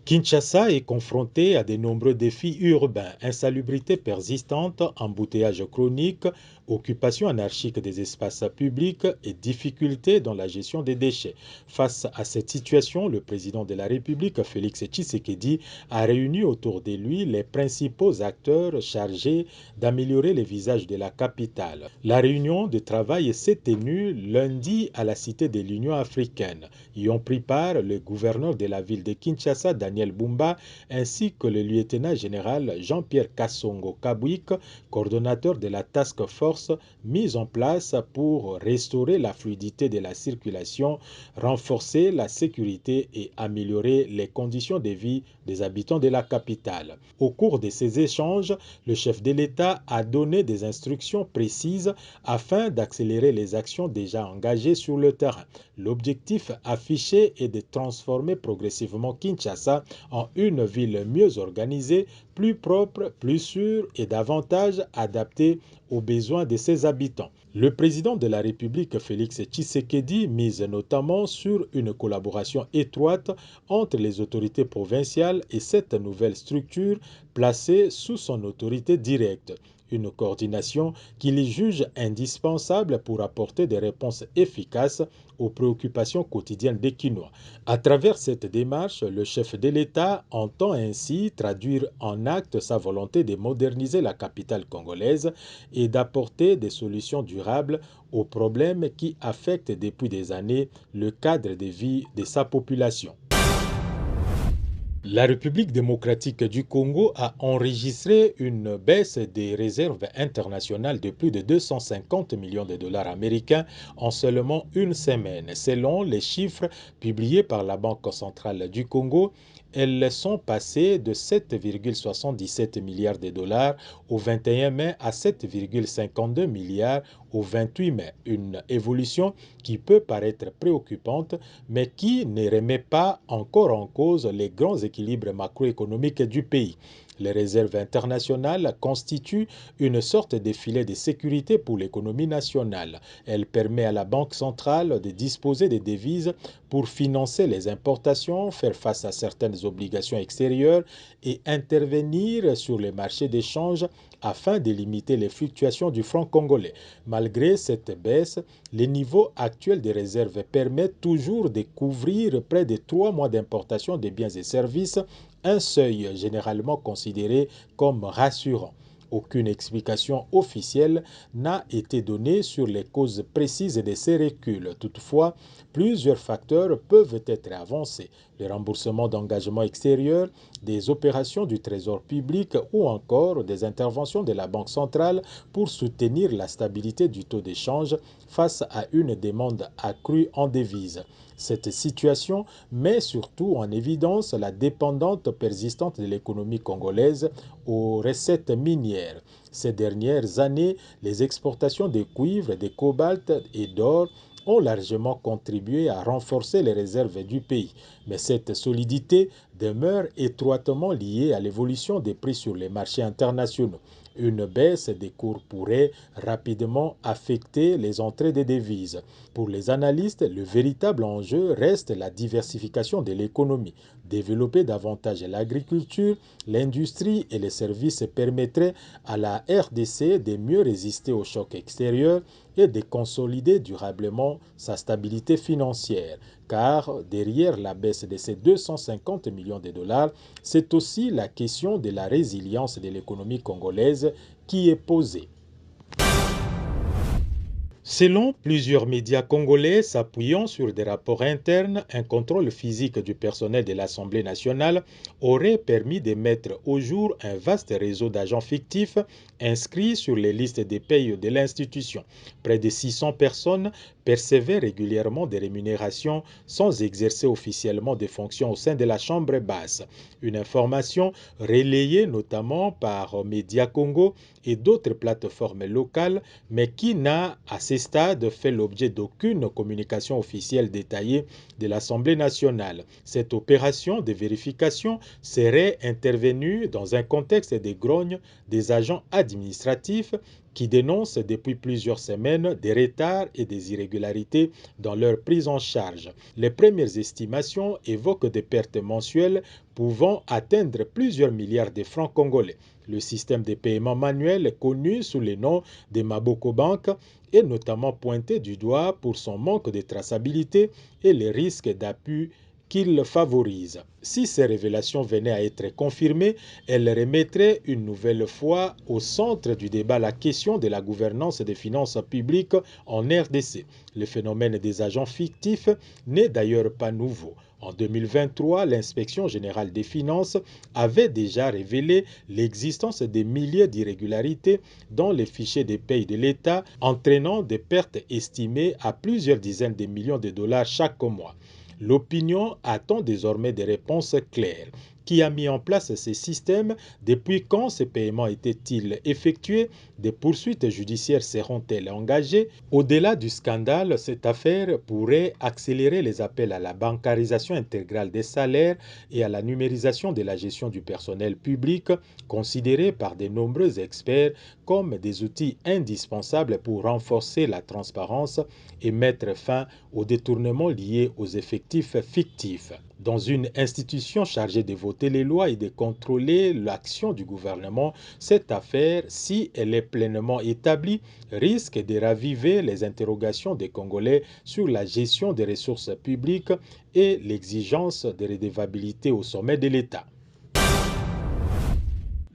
Kinshasa est confronté à de nombreux défis urbains, insalubrité persistante, embouteillages chroniques, occupation anarchique des espaces publics et difficultés dans la gestion des déchets. Face à cette situation, le président de la République, Félix Tshisekedi, a réuni autour de lui les principaux acteurs chargés d'améliorer les visages de la capitale. La réunion de travail s'est tenue lundi à la Cité de l'Union africaine. Y ont pris part le gouverneur de la ville de Kinshasa, Daniel Bumba, ainsi que le lieutenant général Jean-Pierre Kassongo Kabwik, coordonnateur de la task force mise en place pour restaurer la fluidité de la circulation, renforcer la sécurité et améliorer les conditions de vie des habitants de la capitale. Au cours de ces échanges, le chef de l'État a donné des instructions précises afin d'accélérer les actions déjà engagées sur le terrain. L'objectif affiché est de transformer progressivement Kinshasa en une ville mieux organisée, plus propre, plus sûre et davantage adaptée aux besoins de ses habitants. Le président de la République, Félix Tshisekedi, mise notamment sur une collaboration étroite entre les autorités provinciales et cette nouvelle structure placée sous son autorité directe. Une coordination qu'il juge indispensable pour apporter des réponses efficaces aux préoccupations quotidiennes des Kinois. À travers cette démarche, le chef de l'État entend ainsi traduire en actes sa volonté de moderniser la capitale congolaise et d'apporter des solutions durables aux problèmes qui affectent depuis des années le cadre de vie de sa population. La République démocratique du Congo a enregistré une baisse des réserves internationales de plus de 250 millions de dollars américains en seulement une semaine. Selon les chiffres publiés par la Banque centrale du Congo, elles sont passées de 7,77 milliards de dollars au 21 mai à 7,52 milliards au 28 mai. Une évolution qui peut paraître préoccupante, mais qui ne remet pas encore en cause les grands équilibres macroéconomiques du pays. Les réserves internationales constituent une sorte de filet de sécurité pour l'économie nationale. Elle permet à la Banque centrale de disposer des devises pour financer les importations, faire face à certaines obligations extérieures et intervenir sur les marchés d'échange afin de limiter les fluctuations du franc congolais. Malgré cette baisse, les niveaux actuels des réserves permettent toujours de couvrir près de 3 mois d'importation de biens et services, un seuil généralement considéré comme rassurant. Aucune explication officielle n'a été donnée sur les causes précises de ces reculs. Toutefois, plusieurs facteurs peuvent être avancés. Le remboursement d'engagements extérieurs, des opérations du Trésor public ou encore des interventions de la Banque centrale pour soutenir la stabilité du taux d'échange face à une demande accrue en devises. Cette situation met surtout en évidence la dépendance persistante de l'économie congolaise aux recettes minières. Ces dernières années, les exportations de cuivre, de cobalt et d'or ont largement contribué à renforcer les réserves du pays. Mais cette solidité demeure étroitement liée à l'évolution des prix sur les marchés internationaux. Une baisse des cours pourrait rapidement affecter les entrées des devises. Pour les analystes, le véritable enjeu reste la diversification de l'économie. Développer davantage l'agriculture, l'industrie et les services permettrait à la RDC de mieux résister aux chocs extérieurs et de consolider durablement sa stabilité financière. Car derrière la baisse de ces 250 millions de dollars, c'est aussi la question de la résilience de l'économie congolaise qui est posée. Selon plusieurs médias congolais s'appuyant sur des rapports internes, un contrôle physique du personnel de l'Assemblée nationale aurait permis de mettre au jour un vaste réseau d'agents fictifs inscrits sur les listes des payes de l'institution. Près de 600 personnes percevaient régulièrement des rémunérations sans exercer officiellement des fonctions au sein de la Chambre basse. Une information relayée notamment par Média Congo et d'autres plateformes locales, mais qui n'a, à ses ce stade, fait l'objet d'aucune communication officielle détaillée de l'Assemblée nationale. Cette opération de vérification serait intervenue dans un contexte de grogne des agents administratifs qui dénoncent depuis plusieurs semaines des retards et des irrégularités dans leur prise en charge. Les premières estimations évoquent des pertes mensuelles pouvant atteindre plusieurs milliards de francs congolais. Le système de paiement manuel, connu sous le nom de Maboko Bank, est notamment pointé du doigt pour son manque de traçabilité et les risques d'abus qu'il favorise. Si ces révélations venaient à être confirmées, elles remettraient une nouvelle fois au centre du débat la question de la gouvernance des finances publiques en RDC. Le phénomène des agents fictifs n'est d'ailleurs pas nouveau. En 2023, l'Inspection générale des finances avait déjà révélé l'existence de milliers d'irrégularités dans les fichiers des payes de l'État, entraînant des pertes estimées à plusieurs dizaines de millions de dollars chaque mois. L'opinion attend désormais des réponses claires. Qui a mis en place ces systèmes? Depuis quand ces paiements étaient-ils effectués? Des poursuites judiciaires seront-elles engagées? Au-delà du scandale, cette affaire pourrait accélérer les appels à la bancarisation intégrale des salaires et à la numérisation de la gestion du personnel public, considérés par de nombreux experts comme des outils indispensables pour renforcer la transparence et mettre fin aux détournements liés aux effectifs fictifs. Dans une institution chargée de voter les lois et de contrôler l'action du gouvernement, cette affaire, si elle est pleinement établie, risque de raviver les interrogations des Congolais sur la gestion des ressources publiques et l'exigence de redevabilité au sommet de l'État.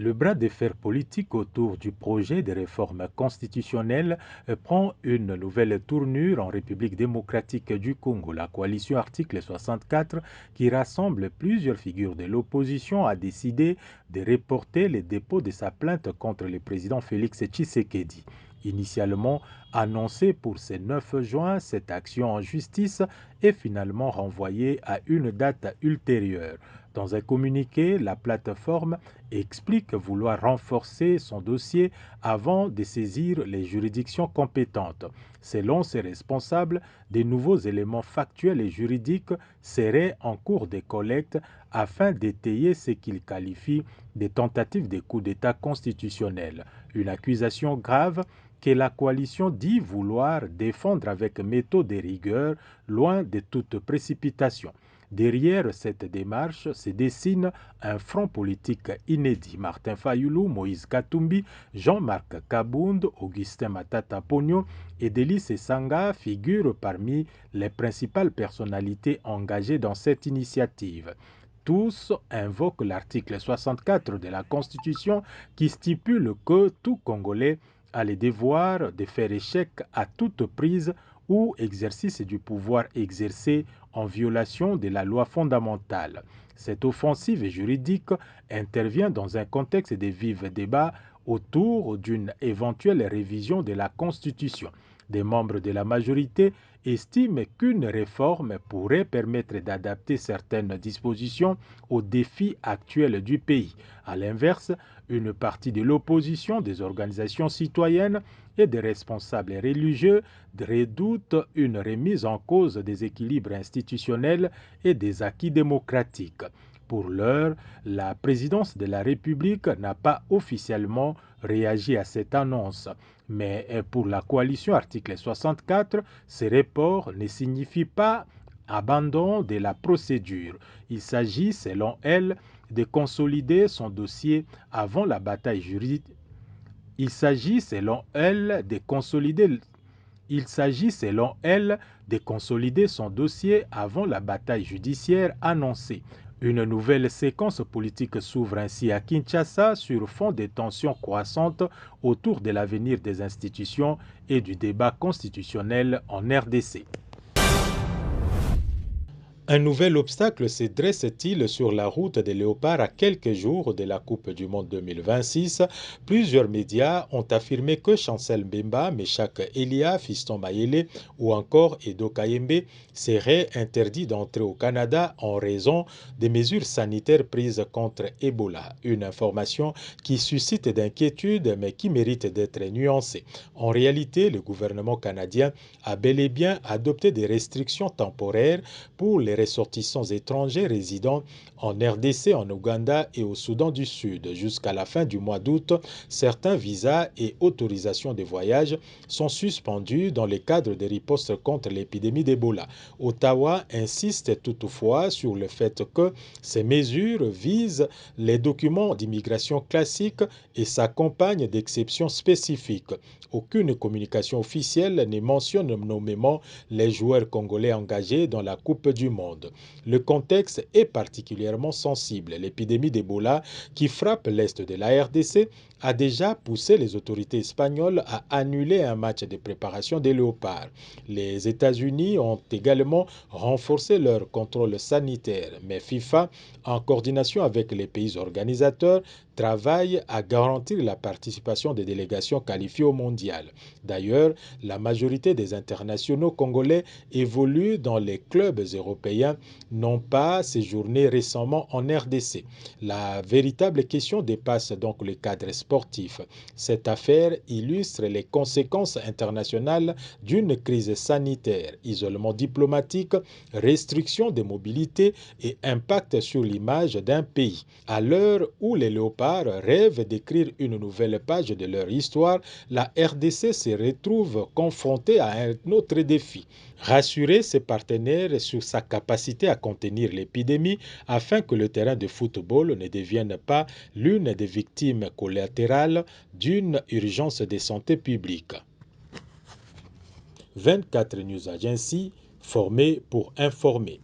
Le bras de fer politique autour du projet de réforme constitutionnelle prend une nouvelle tournure en République démocratique du Congo. La coalition Article 64, qui rassemble plusieurs figures de l'opposition, a décidé de reporter le dépôt de sa plainte contre le président Félix Tshisekedi. Initialement annoncée pour ce 9 juin, cette action en justice est finalement renvoyée à une date ultérieure. Dans un communiqué, la plateforme explique vouloir renforcer son dossier avant de saisir les juridictions compétentes. Selon ses responsables, de nouveaux éléments factuels et juridiques seraient en cours de collecte afin d'étayer ce qu'ils qualifient de tentatives de coup d'État constitutionnel. Une accusation grave que la coalition dit vouloir défendre avec méthode et rigueur, loin de toute précipitation. Derrière cette démarche se dessine un front politique inédit. Martin Fayulu, Moïse Katumbi, Jean-Marc Kabound, Augustin Matata Pogno et Delis Esanga figurent parmi les principales personnalités engagées dans cette initiative. Tous invoquent l'article 64 de la Constitution qui stipule que tout Congolais a le devoir de faire échec à toute prise ou exercice du pouvoir exercé en violation de la loi fondamentale. Cette offensive juridique intervient dans un contexte de vifs débats autour d'une éventuelle révision de la Constitution. Des membres de la majorité estiment qu'une réforme pourrait permettre d'adapter certaines dispositions aux défis actuels du pays. À l'inverse, une partie de l'opposition, des organisations citoyennes et des responsables religieux redoutent une remise en cause des équilibres institutionnels et des acquis démocratiques. Pour l'heure, la présidence de la République n'a pas officiellement réagi à cette annonce. Mais pour la coalition article 64, ce report ne signifie pas abandon de la procédure. Il s'agit, selon elle, de consolider son dossier avant la bataille juridique. Il s'agit, selon elle, de consolider son dossier avant la bataille judiciaire annoncée. Une nouvelle séquence politique s'ouvre ainsi à Kinshasa sur fond de tensions croissantes autour de l'avenir des institutions et du débat constitutionnel en RDC. Un nouvel obstacle se dresse-t-il sur la route des léopards à quelques jours de la Coupe du Monde 2026? Plusieurs médias ont affirmé que Chancel Mbemba, Meshak Elia, Fiston Mayele ou encore Edo Kayembe seraient interdits d'entrer au Canada en raison des mesures sanitaires prises contre Ebola. Une information qui suscite d'inquiétudes mais qui mérite d'être nuancée. En réalité, le gouvernement canadien a bel et bien adopté des restrictions temporaires pour les ressortissants étrangers résidant en RDC, en Ouganda et au Soudan du Sud. Jusqu'à la fin du mois d'août, certains visas et autorisations de voyage sont suspendus dans le cadre des ripostes contre l'épidémie d'Ebola. Ottawa insiste toutefois sur le fait que ces mesures visent les documents d'immigration classiques et s'accompagnent d'exceptions spécifiques. Aucune communication officielle ne mentionne nommément les joueurs congolais engagés dans la Coupe du Monde. Le contexte est particulièrement sensible. L'épidémie d'Ebola qui frappe l'est de la RDC a déjà poussé les autorités espagnoles à annuler un match de préparation des Léopards. Les États-Unis ont également renforcé leur contrôle sanitaire, mais FIFA, en coordination avec les pays organisateurs, travaille à garantir la participation des délégations qualifiées au mondial. D'ailleurs, la majorité des internationaux congolais évoluent dans les clubs européens, n'ont pas séjourné récemment en RDC. La véritable question dépasse donc le cadre sportif. Cette affaire illustre les conséquences internationales d'une crise sanitaire, isolement diplomatique, restriction des mobilités et impact sur l'image d'un pays. À l'heure où les léopards rêvent d'écrire une nouvelle page de leur histoire, la RDC se retrouve confrontée à un autre défi: rassurer ses partenaires sur sa capacité à contenir l'épidémie afin que le terrain de football ne devienne pas l'une des victimes collatérales d'une urgence de santé publique. 24 News Agency, formée pour informer.